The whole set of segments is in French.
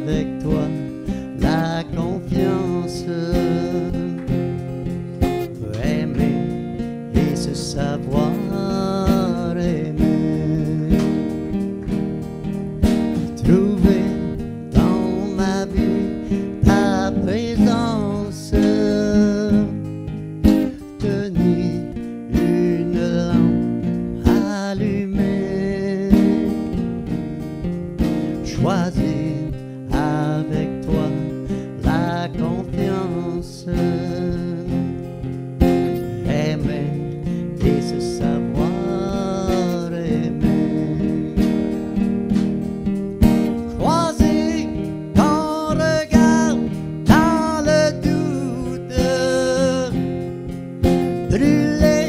avec toi la confiance. Aimer et se savoir aimer. Trouver dans ma vie ta présence. Tenir une lampe allumée. Choisir avec toi la confiance. Aimer et se savoir aimer. Croiser ton regard dans le doute. Brûler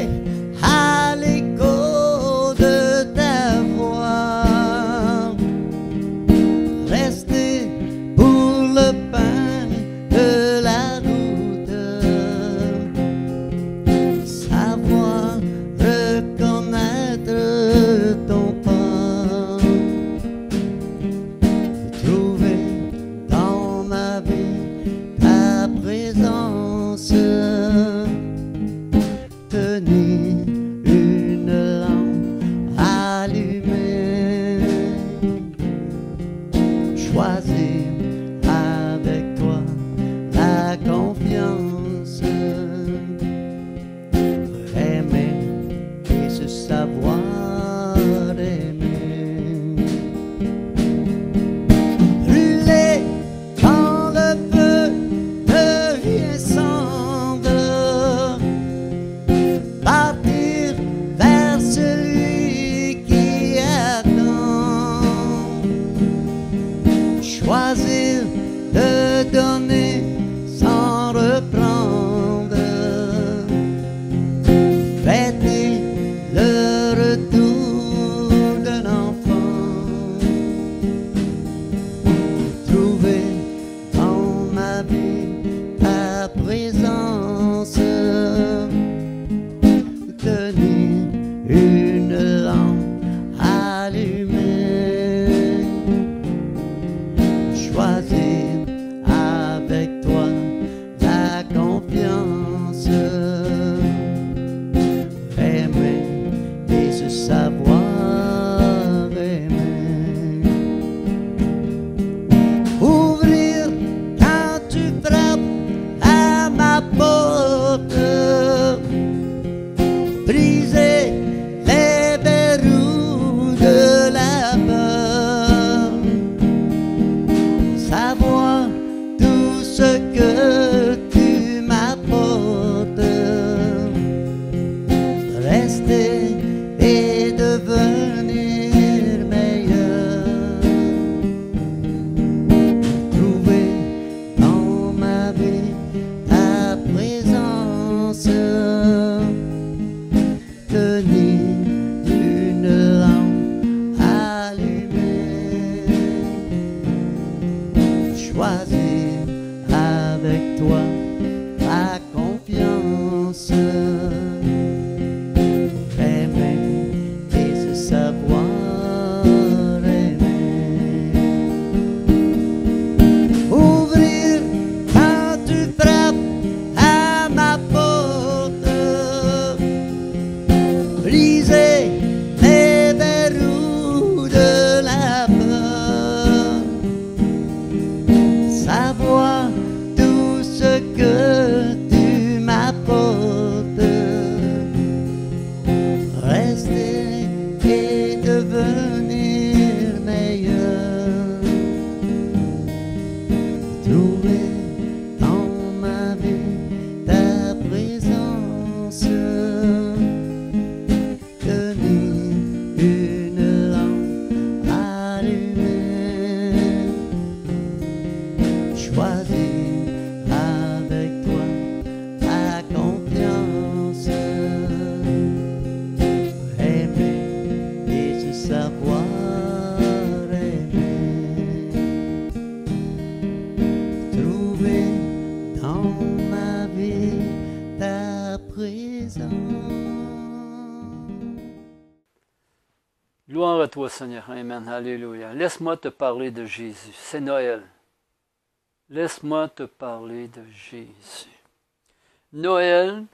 à l'écho de ta voix. Rester pour le pain de la route. Savoir reconnaître ton pas. Trouver dans ma vie ta présence. Tenir une lampe allumée. Choisir avec toi la confiance. Aimer et se savoir aimer. Brûler quand le feu devient cendre. Partir vers celui qui attend. Choisir de donner sans reprendre. Fêter le retour d'un enfant. Trouver dans ma vie ta présence. Tenir une lampe allumée. Choisir avec toi la confiance. Aimer et se savoir aimer. Ouvrir quand tu frappes à ma porte. Briser les verrous de la peur. Savoir tout ce que tu m'apportes. Rester et devenir meilleur. Trouver dans ma vie ta présence. Tenir une lampe allumée. Choisir avec toi la confiance. Aimer et se savoir aimer. Ouvrir quand tu frappes à ma porte. Briser les verrous de la peur. Savoir tout ce que tu m'apportes. Rester et devenir meilleur. Trouver dans ma vie ta présence. Tenir une lampe allumée. Choisir avec toi la confiance. Aimer et se savoir aimer. Trouver dans ma vie ta présence. Gloire à toi, Seigneur. Amen. Alléluia. Laisse-moi te parler de Jésus. C'est Noël. Laisse-moi te parler de Jésus. Noël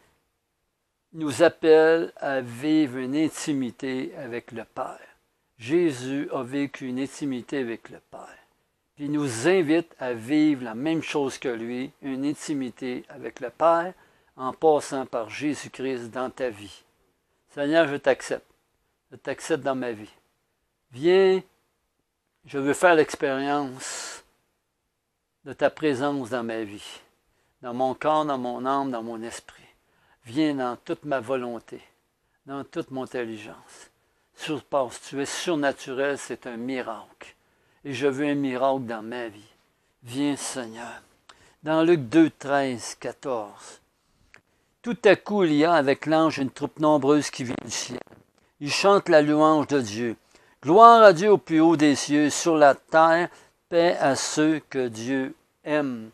nous appelle à vivre une intimité avec le Père. Jésus a vécu une intimité avec le Père. Puis il nous invite à vivre la même chose que lui, une intimité avec le Père, en passant par Jésus-Christ dans ta vie. Seigneur, je t'accepte. Je t'accepte dans ma vie. Viens, je veux faire l'expérience de ta présence dans ma vie, dans mon corps, dans mon âme, dans mon esprit. Viens dans toute ma volonté, dans toute mon intelligence. Surpasse, tu es surnaturel, c'est un miracle. Et je veux un miracle dans ma vie. Viens, Seigneur. Dans Luc 2, 13, 14. Tout à coup, il y a avec l'ange une troupe nombreuse qui vient du ciel. Ils chantent la louange de Dieu. Gloire à Dieu au plus haut des cieux, sur la terre, paix à ceux que Dieu aime.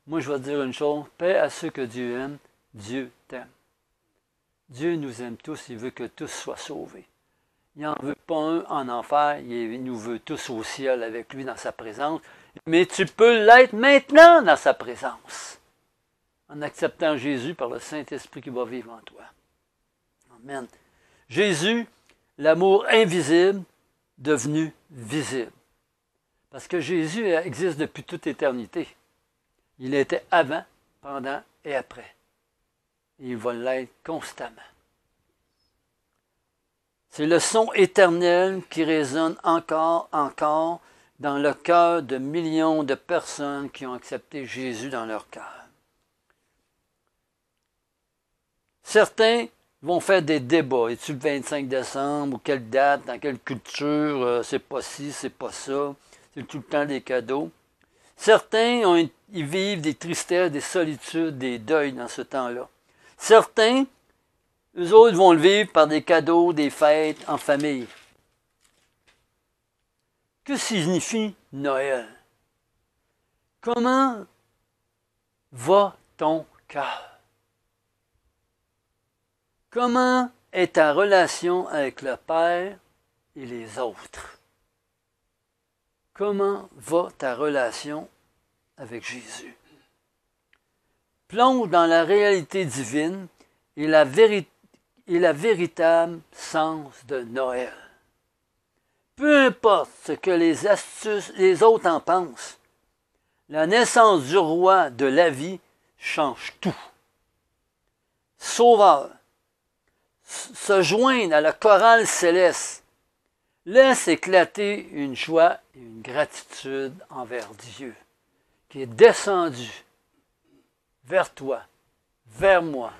Moi, je vais te dire une chose, paix à ceux que Dieu aime, Dieu t'aime. Dieu nous aime tous, il veut que tous soient sauvés. Il n'en veut pas un en enfer, il nous veut tous au ciel avec lui dans sa présence. Mais tu peux l'être maintenant dans sa présence, en acceptant Jésus par le Saint-Esprit qui va vivre en toi. Amen. Jésus, l'amour invisible, devenu visible. Parce que Jésus existe depuis toute éternité. Il était avant, pendant et après. Et il va l'être constamment. C'est le son éternel qui résonne encore dans le cœur de millions de personnes qui ont accepté Jésus dans leur cœur. Certains vont faire des débats. Est-ce le 25 décembre ou quelle date, dans quelle culture, c'est pas ci, c'est pas ça, c'est tout le temps des cadeaux. Certains ils vivent des tristesses, des solitudes, des deuils dans ce temps-là. Certains, eux autres vont le vivre par des cadeaux, des fêtes en famille. Que signifie Noël? Comment va ton cœur? Comment est ta relation avec le Père et les autres? Comment va ta relation avec Jésus? Plonge dans la réalité divine et la véritable sens de Noël. Peu importe ce que les autres en pensent, la naissance du roi de la vie change tout. Sauveur, se joindre à la chorale céleste, laisse éclater une joie et une gratitude envers Dieu, qui est descendu vers toi, vers moi,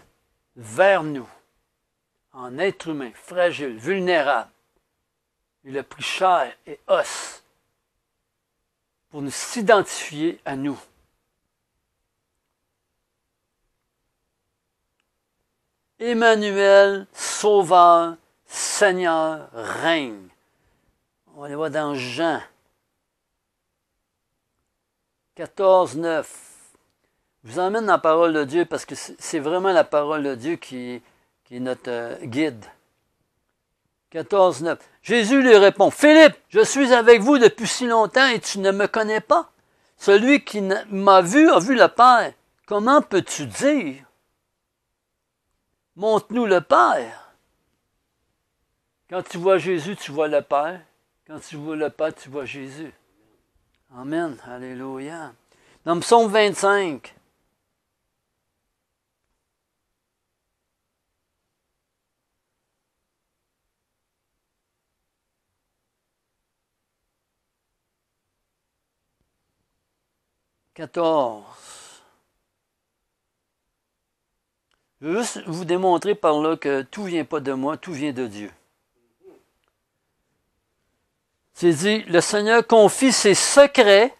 vers nous, en être humain, fragile, vulnérable. Il a pris chair et os pour nous s'identifier à nous. Emmanuel, Sauveur, Seigneur, règne. On les voit dans Jean 14, 9. Je vous emmène dans la parole de Dieu parce que c'est vraiment la parole de Dieu qui est notre guide. 14, 9. Jésus lui répond, « Philippe, je suis avec vous depuis si longtemps et tu ne me connais pas. Celui qui m'a vu a vu le Père. Comment peux-tu dire? Montre-nous le Père. » Quand tu vois Jésus, tu vois le Père. Quand tu vois le Père, tu vois Jésus. Amen. Alléluia. Dans le psaume 25. « 14. Je veux juste vous démontrer par là que tout ne vient pas de moi, tout vient de Dieu. C'est dit, le Seigneur confie ses secrets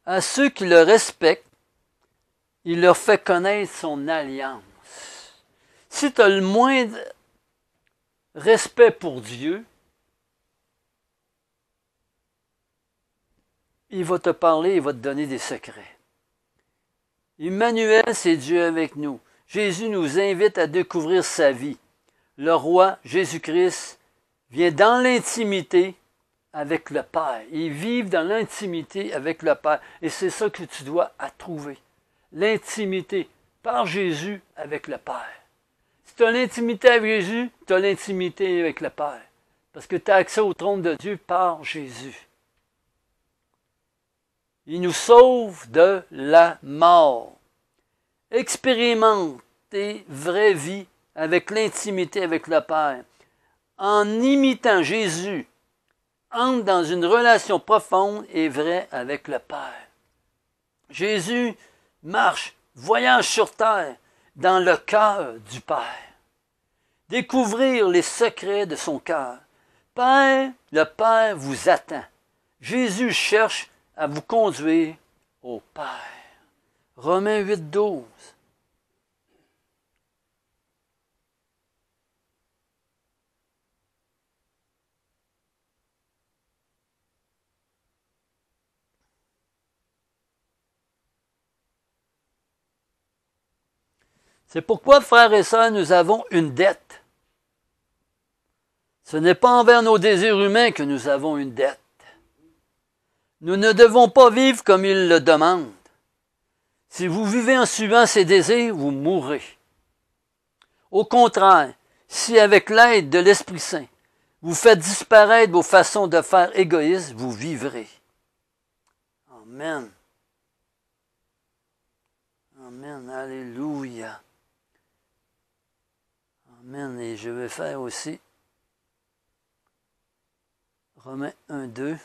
à ceux qui le respectent. Il leur fait connaître son alliance. Si tu as le moindre respect pour Dieu, il va te parler, il va te donner des secrets. Emmanuel, c'est Dieu avec nous. Jésus nous invite à découvrir sa vie. Le roi Jésus-Christ vient dans l'intimité avec le Père. Ils vivent dans l'intimité avec le Père. Et c'est ça que tu dois trouver. L'intimité par Jésus avec le Père. Si tu as l'intimité avec Jésus, tu as l'intimité avec le Père. Parce que tu as accès au trône de Dieu par Jésus. Il nous sauve de la mort. Expérimentez vraie vie avec l'intimité avec le Père. En imitant Jésus, entre dans une relation profonde et vraie avec le Père. Jésus marche, voyage sur terre, dans le cœur du Père. Découvrir les secrets de son cœur. Père, le Père vous attend. Jésus cherche à vous conduire au Père. Romains 8, 12. C'est pourquoi, frères et sœurs, nous avons une dette. Ce n'est pas envers nos désirs humains que nous avons une dette. Nous ne devons pas vivre comme il le demande. Si vous vivez en suivant ses désirs, vous mourrez. Au contraire, si avec l'aide de l'Esprit Saint, vous faites disparaître vos façons de faire égoïstes, vous vivrez. Amen. Amen. Alléluia. Amen. Et je vais faire aussi Romains 1, 2.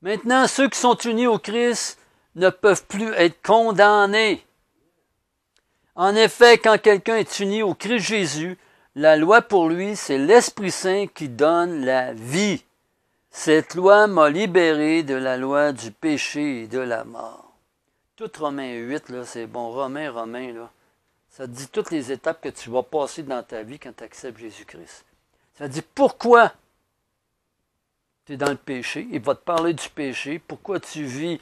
Maintenant, ceux qui sont unis au Christ ne peuvent plus être condamnés. En effet, quand quelqu'un est uni au Christ Jésus, la loi pour lui, c'est l'Esprit Saint qui donne la vie. Cette loi m'a libéré de la loi du péché et de la mort. Tout Romains 8, là, c'est bon. Romains, là. Ça te dit toutes les étapes que tu vas passer dans ta vie quand tu acceptes Jésus-Christ. Ça te dit pourquoi tu es dans le péché. Il va te parler du péché. Pourquoi tu vis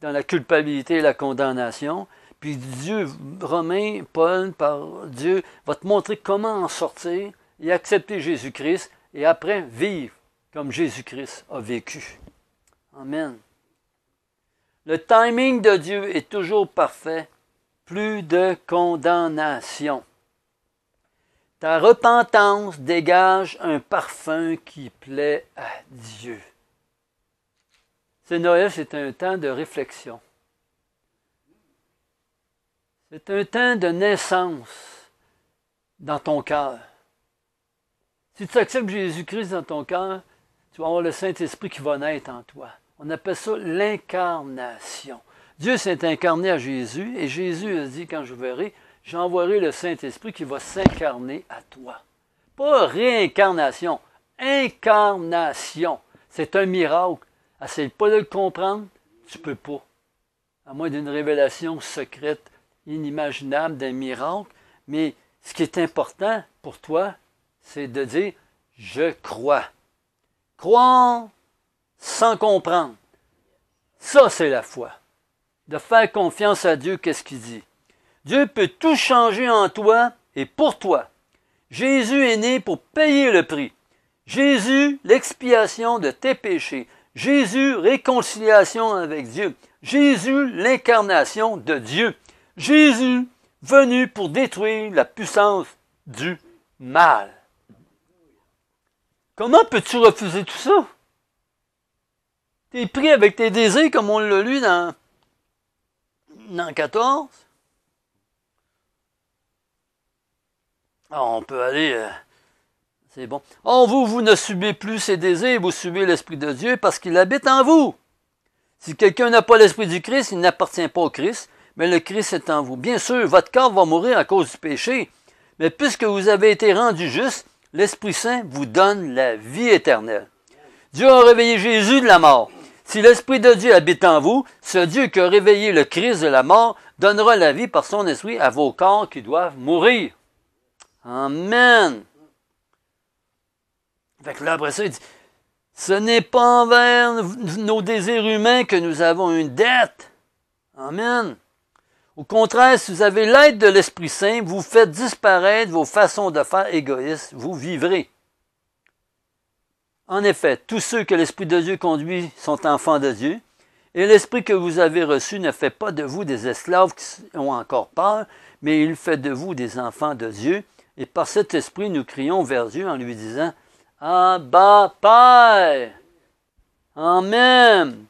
dans la culpabilité et la condamnation. Puis Dieu, Romain, Paul, par Dieu, va te montrer comment en sortir et accepter Jésus-Christ et après vivre comme Jésus-Christ a vécu. Amen. Le timing de Dieu est toujours parfait. Plus de condamnation. Ta repentance dégage un parfum qui plaît à Dieu. C'est Noël, c'est un temps de réflexion. C'est un temps de naissance dans ton cœur. Si tu acceptes Jésus-Christ dans ton cœur, tu vas avoir le Saint-Esprit qui va naître en toi. On appelle ça l'incarnation. Dieu s'est incarné à Jésus et Jésus a dit, quand je verrai, j'envoierai le Saint-Esprit qui va s'incarner à toi. Pas réincarnation, incarnation. C'est un miracle. Essaye pas de le comprendre, tu peux pas. À moins d'une révélation secrète, inimaginable, d'un miracle. Mais ce qui est important pour toi, c'est de dire, je crois. Croire sans comprendre. Ça, c'est la foi. De faire confiance à Dieu, qu'est-ce qu'il dit? Dieu peut tout changer en toi et pour toi. Jésus est né pour payer le prix. Jésus, l'expiation de tes péchés. Jésus, réconciliation avec Dieu. Jésus, l'incarnation de Dieu. Jésus, venu pour détruire la puissance du mal. Comment peux-tu refuser tout ça? Tu es pris avec tes désirs, comme on l'a lu dans 14. Alors, on peut aller... c'est bon. Oh, vous ne subez plus ses désirs, vous subez l'Esprit de Dieu parce qu'il habite en vous. Si quelqu'un n'a pas l'Esprit du Christ, il n'appartient pas au Christ, mais le Christ est en vous. Bien sûr, votre corps va mourir à cause du péché, mais puisque vous avez été rendu juste, l'Esprit Saint vous donne la vie éternelle. Dieu a réveillé Jésus de la mort. Si l'Esprit de Dieu habite en vous, ce Dieu qui a réveillé le Christ de la mort donnera la vie par son Esprit à vos corps qui doivent mourir. Amen. Fait que là, après ça, il dit, ce n'est pas envers nos désirs humains que nous avons une dette. Amen. Au contraire, si vous avez l'aide de l'Esprit Saint, vous faites disparaître vos façons de faire égoïstes, vous vivrez. En effet, tous ceux que l'Esprit de Dieu conduit sont enfants de Dieu, et l'Esprit que vous avez reçu ne fait pas de vous des esclaves qui ont encore peur, mais il fait de vous des enfants de Dieu, et par cet Esprit nous crions vers Dieu en lui disant « Abba, Père! » Amen!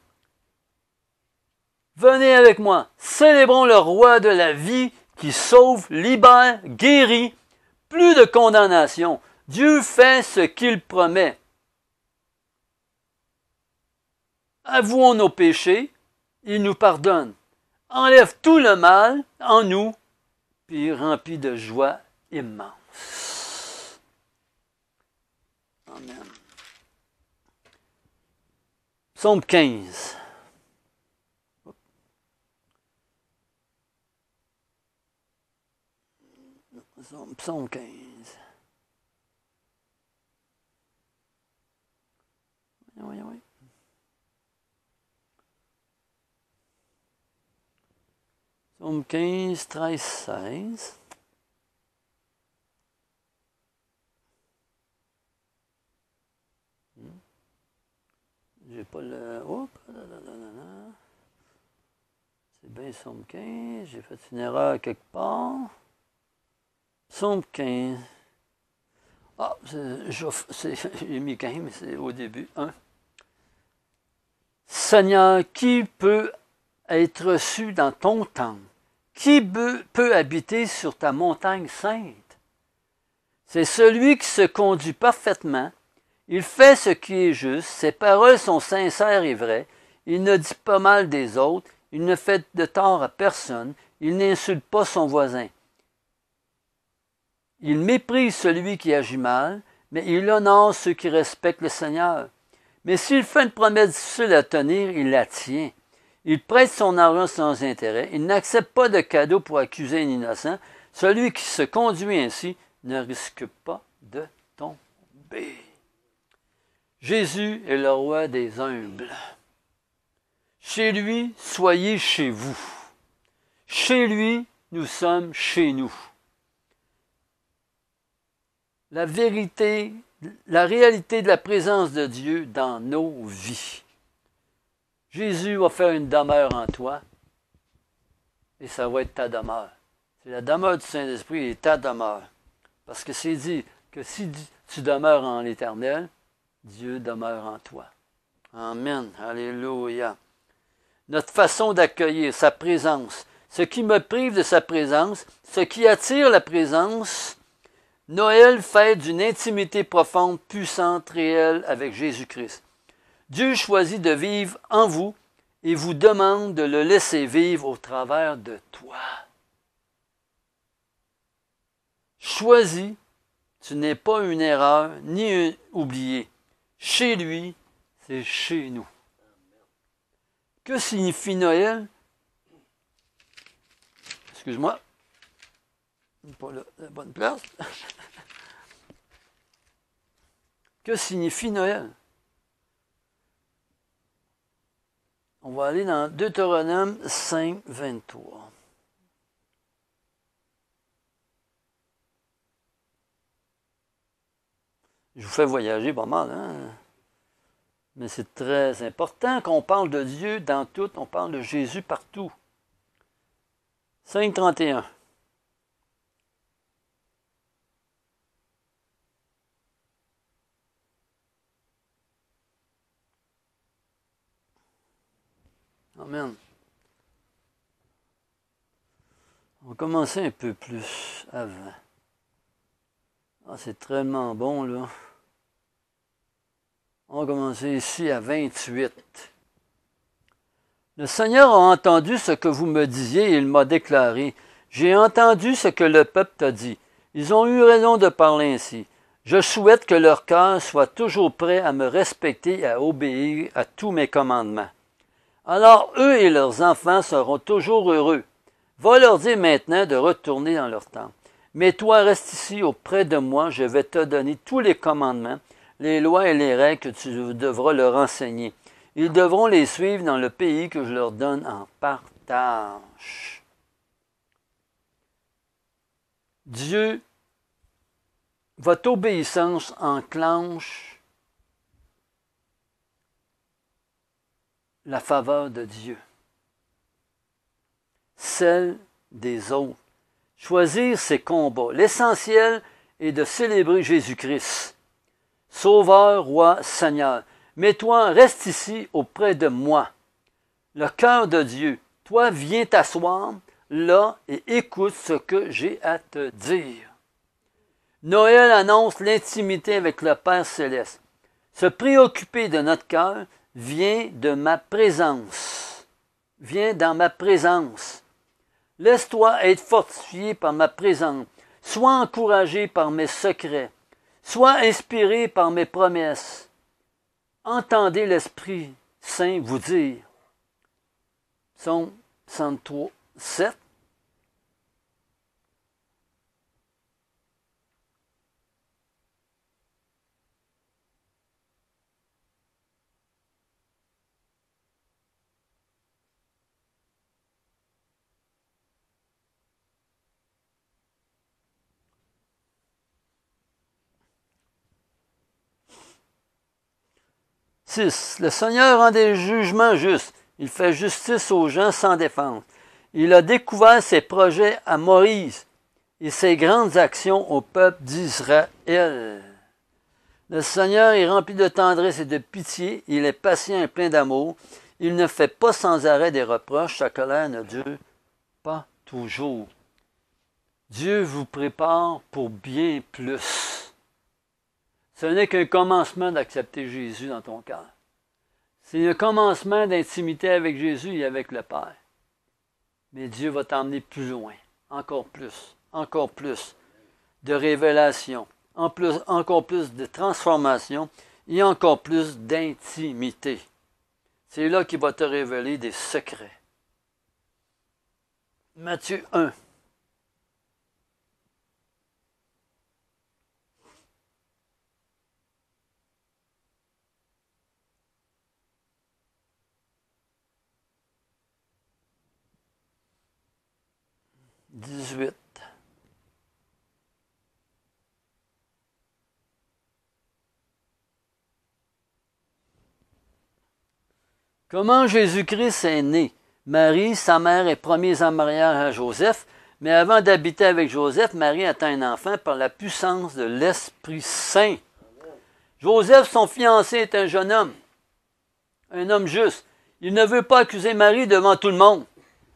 Venez avec moi, célébrons le roi de la vie qui sauve, libère, guérit, plus de condamnation. Dieu fait ce qu'il promet. Avouons nos péchés, il nous pardonne. Enlève tout le mal en nous, puis remplit de joie immense. Amen. Psaume 15. Psaume 15. Oui. Psaume 15, 13, 16. J'ai pas le... Oups, c'est bien Psaume 15. J'ai fait une erreur quelque part. Psaume 15. Ah, j'ai mis 15, mais c'est au début. 1. Seigneur, qui peut être reçu dans ton temple? Qui peut habiter sur ta montagne sainte? C'est celui qui se conduit parfaitement. Il fait ce qui est juste. Ses paroles sont sincères et vraies. Il ne dit pas mal des autres. Il ne fait de tort à personne. Il n'insulte pas son voisin. Il méprise celui qui agit mal, mais il honore ceux qui respectent le Seigneur. Mais s'il fait une promesse difficile à tenir, il la tient. Il prête son argent sans intérêt. Il n'accepte pas de cadeau pour accuser un innocent. Celui qui se conduit ainsi ne risque pas de tomber. Jésus est le roi des humbles. Chez lui, soyez chez vous. Chez lui, nous sommes chez nous. La vérité, la réalité de la présence de Dieu dans nos vies. Jésus va faire une demeure en toi et ça va être ta demeure. C'est la demeure du Saint-Esprit et ta demeure. Parce que c'est dit que si tu demeures en l'Éternel, Dieu demeure en toi. Amen. Alléluia. Notre façon d'accueillir sa présence, ce qui me prive de sa présence, ce qui attire la présence, Noël fête d'une intimité profonde, puissante, réelle avec Jésus-Christ. Dieu choisit de vivre en vous et vous demande de le laisser vivre au travers de toi. Choisis, tu n'es pas une erreur ni un oublié. Chez lui, c'est chez nous. Que signifie Noël? Excuse-moi. Pas la bonne place. Que signifie Noël? On va aller dans Deutéronome 5, 23. Je vous fais voyager pas mal, hein? Mais c'est très important qu'on parle de Dieu dans tout, on parle de Jésus partout. 5, 31. Amen. On va commencer un peu plus avant. Ah, c'est tellement bon, là. On va commencer ici à 28. Le Seigneur a entendu ce que vous me disiez et il m'a déclaré. J'ai entendu ce que le peuple t'a dit. Ils ont eu raison de parler ainsi. Je souhaite que leur cœur soit toujours prêt à me respecter et à obéir à tous mes commandements. Alors eux et leurs enfants seront toujours heureux. Va leur dire maintenant de retourner dans leur temple. Mais toi, reste ici auprès de moi, je vais te donner tous les commandements, les lois et les règles que tu devras leur enseigner. Ils devront les suivre dans le pays que je leur donne en partage. Dieu, votre obéissance enclenche la faveur de Dieu, celle des autres. Choisir ses combats. L'essentiel est de célébrer Jésus-Christ. Sauveur, roi, Seigneur. Mais toi, reste ici auprès de moi. Le cœur de Dieu. Toi, viens t'asseoir là et écoute ce que j'ai à te dire. Noël annonce l'intimité avec le Père céleste. Se préoccuper de notre cœur vient de ma présence. Viens dans ma présence. Laisse-toi être fortifié par ma présence. Sois encouragé par mes secrets. Sois inspiré par mes promesses. Entendez l'Esprit Saint vous dire. Psaume 63, 7. Le Seigneur rend des jugements justes. Il fait justice aux gens sans défense. Il a découvert ses projets à Moïse et ses grandes actions au peuple d'Israël. Le Seigneur est rempli de tendresse et de pitié. Il est patient et plein d'amour. Il ne fait pas sans arrêt des reproches. Sa colère ne dure pas toujours. Dieu vous prépare pour bien plus. Ce n'est qu'un commencement d'accepter Jésus dans ton cœur. C'est le commencement d'intimité avec Jésus et avec le Père. Mais Dieu va t'emmener plus loin, encore plus de révélation, encore plus de transformation et encore plus d'intimité. C'est là qu'il va te révéler des secrets. Matthieu 1. Comment Jésus-Christ est né? Marie, sa mère, est promise en mariage à Joseph, mais avant d'habiter avec Joseph, Marie attend un enfant par la puissance de l'Esprit Saint. Joseph, son fiancé, est un jeune homme, un homme juste. Il ne veut pas accuser Marie devant tout le monde.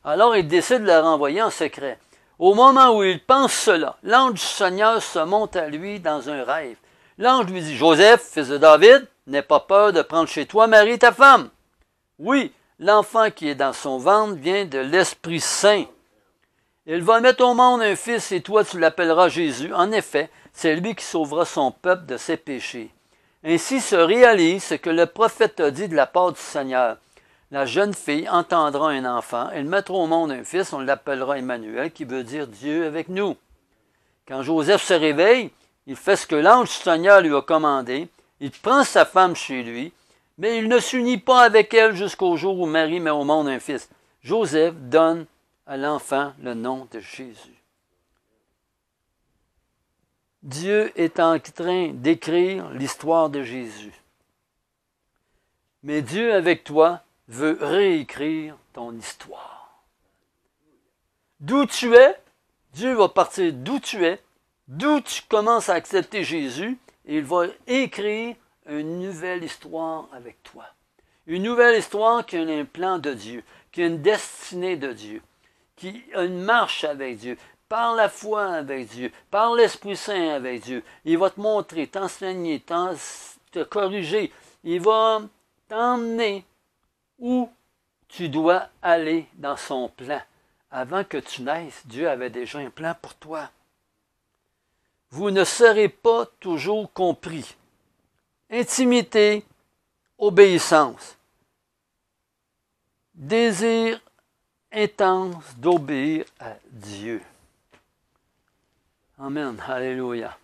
Alors il décide de la renvoyer en secret. Au moment où il pense cela, l'ange du Seigneur se monte à lui dans un rêve. L'ange lui dit, « Joseph, fils de David, n'aie pas peur de prendre chez toi Marie, ta femme. Oui, l'enfant qui est dans son ventre vient de l'Esprit Saint. Il va mettre au monde un fils et toi tu l'appelleras Jésus. En effet, c'est lui qui sauvera son peuple de ses péchés. » Ainsi se réalise ce que le prophète a dit de la part du Seigneur. La jeune fille entendra un enfant, elle mettra au monde un fils, on l'appellera Emmanuel, qui veut dire Dieu avec nous. Quand Joseph se réveille, il fait ce que l'ange du Seigneur lui a commandé, il prend sa femme chez lui, mais il ne s'unit pas avec elle jusqu'au jour où Marie met au monde un fils. Joseph donne à l'enfant le nom de Jésus. Dieu est en train d'écrire l'histoire de Jésus. Mais Dieu avec toi veut réécrire ton histoire. D'où tu es, Dieu va partir d'où tu es, d'où tu commences à accepter Jésus, et il va écrire une nouvelle histoire avec toi. Une nouvelle histoire qui a un plan de Dieu, qui a une destinée de Dieu, qui a une marche avec Dieu, par la foi avec Dieu, par l'Esprit Saint avec Dieu. Il va te montrer, t'enseigner, te corriger. Il va t'emmener où tu dois aller dans son plan. Avant que tu naisses, Dieu avait déjà un plan pour toi. Vous ne serez pas toujours compris. Intimité, obéissance. Désir intense d'obéir à Dieu. Amen. Alléluia.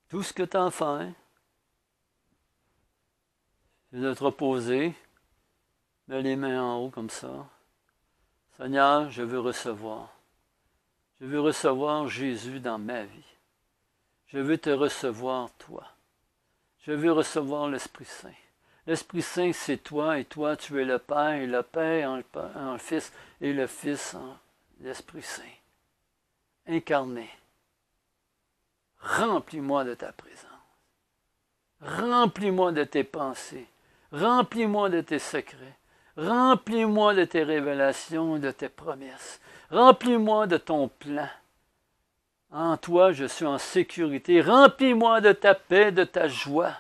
Tout ce que tu as à faire, c'est de te reposer, mets les mains en haut comme ça. Seigneur, je veux recevoir. Je veux recevoir Jésus dans ma vie. Je veux te recevoir, toi. Je veux recevoir l'Esprit Saint. L'Esprit Saint, c'est toi, et toi, tu es le Père, et le Père en le Fils, et le Fils en l'Esprit Saint. Incarné. Remplis-moi de ta présence. Remplis-moi de tes pensées. Remplis-moi de tes secrets. Remplis-moi de tes révélations, de tes promesses. Remplis-moi de ton plan. En toi, je suis en sécurité. Remplis-moi de ta paix, de ta joie.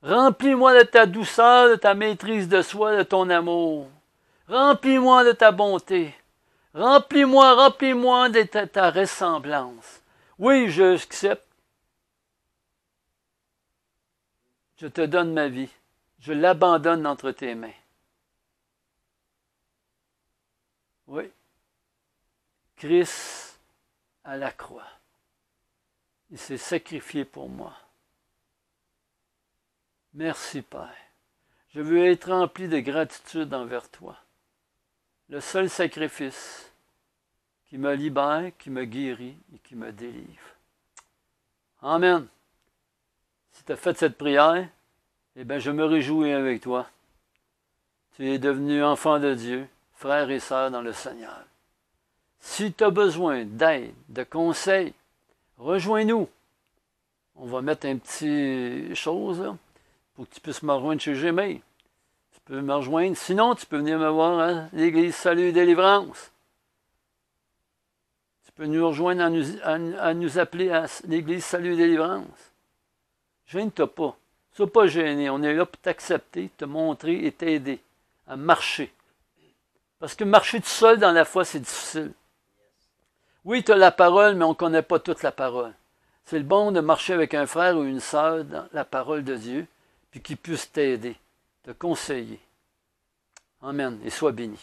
Remplis-moi de ta douceur, de ta maîtrise de soi, de ton amour. Remplis-moi de ta bonté. Remplis-moi de ta ressemblance. Oui, j'accepte. Je te donne ma vie. Je l'abandonne entre tes mains. Oui. Christ à la croix. Il s'est sacrifié pour moi. Merci, Père. Je veux être rempli de gratitude envers toi. Le seul sacrifice qui me libère, qui me guérit et qui me délivre. Amen. Si tu as fait cette prière, eh bien, je me réjouis avec toi. Tu es devenu enfant de Dieu, frère et sœur dans le Seigneur. Si tu as besoin d'aide, de conseils, rejoins-nous. On va mettre un petit chose là, pour que tu puisses me rejoindre chez Gmail. Tu peux me rejoindre. Sinon, tu peux venir me voir à l'Église Salut et Délivrance. Tu peux nous rejoindre à nous appeler à l'Église Salut et Délivrance. Gêne-toi pas. Sois pas gêné. On est là pour t'accepter, te montrer et t'aider à marcher. Parce que marcher tout seul dans la foi, c'est difficile. Oui, tu as la parole, mais on ne connaît pas toute la parole. C'est le bon de marcher avec un frère ou une sœur dans la parole de Dieu, puis qui puisse t'aider, te conseiller. Amen. Et sois béni.